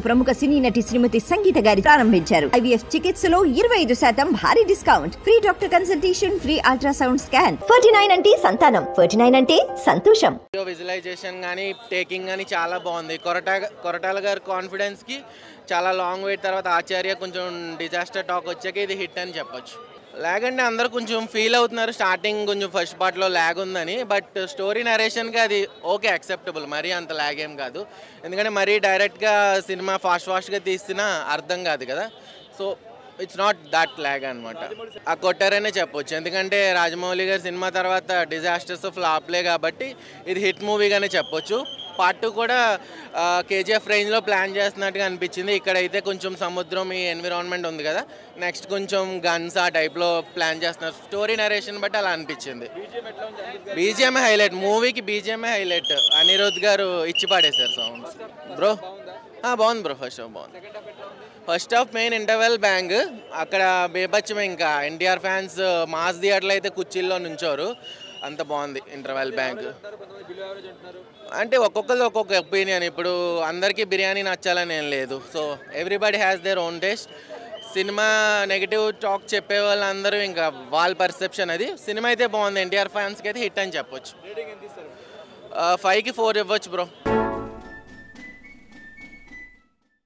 ప్రముఖ సినీ నటి శ్రీమతి సంగీత గారి ప్రారంభించారు. ఐవీఎఫ్ చికిత్సలో 25% భారీ discount, free doctor consultation, free ultrasound scan. 49 అంటే సంతానం, 49 అంటే సంతోషం. విజువలైజేషన్ కానీ టేకింగ్ కానీ చాలా బాగుంది. కొరటాల గారి కాన్ఫిడెన్స్ కి చాలా లాంగ్ వెయిట్ తర్వాత ఆచార్య కొంచెం డిజాస్టర్ టాక్ వచ్చాక ఇది హిట్ అని చెప్పొచ్చు. ల్యాగ్ అంటే అందరూ కొంచెం ఫీల్ అవుతున్నారు స్టార్టింగ్ కొంచెం ఫస్ట్ పార్ట్లో ల్యాగ్ ఉందని. బట్ స్టోరీ నరేషన్కి అది ఓకే, యాక్సెప్టబుల్. మరీ అంత ల్యాగ్ ఏం కాదు. ఎందుకంటే మరీ డైరెక్ట్గా సినిమా ఫాస్ట్గా తీసినా అర్థం కాదు కదా. So it's not that lag అనమాట. ఆ కొట్టారనే చెప్పొచ్చు. ఎందుకంటే రాజమౌళి గారి సినిమా తర్వాత డిజాస్టర్స్ ఫ్లాప్లే కాబట్టి ఇది హిట్ మూవీగానే చెప్పొచ్చు. పార్ట్ 2 కూడా కేజీఎఫ్ రేంజ్లో ప్లాన్ చేస్తున్నట్టుగా అనిపించింది. ఇక్కడైతే కొంచెం సముద్రం ఈ ఎన్విరాన్మెంట్ ఉంది కదా, నెక్స్ట్ కొంచెం గన్స్ ఆ టైప్లో ప్లాన్ చేస్తున్నారు. స్టోరీ నరేషన్ బట్టి అలా అనిపించింది. బీజిఎంఏ హైలైట్, మూవీకి బీజిఎంఏ హైలైట్. అనిరుద్ధ్ గారు ఇచ్చి పాడేశారు సాంగ్స్. బ్రో బాగుంది బ్రో. ఫస్ట్ హాఫ్ బాగుంది. First half main interval bang. అక్కడ బేబచ్చమే, ఇంకా ఎన్టీఆర్ ఫ్యాన్స్ మాస్ థియేటర్లో అయితే కుర్చీల్లో నుంచోరు. అంత బాగుంది ఇంటర్వెల్ బ్యాంక్. అంటే ఒక్కొక్కరు ఒక్కొక్క ఒపీనియన్. ఇప్పుడు అందరికీ బిర్యానీ నచ్చాలని ఏం లేదు. So everybody has their own taste. Cinema negative talk చెప్పే వాళ్ళందరూ ఇంకా వాళ్ళ పర్సెప్షన్ అది. సినిమా అయితే బాగుంది. ఎన్టీఆర్ ఫ్యాన్స్కి అయితే హిట్ అని చెప్పొచ్చు. 5కి 4 ఇవ్వచ్చు బ్రో.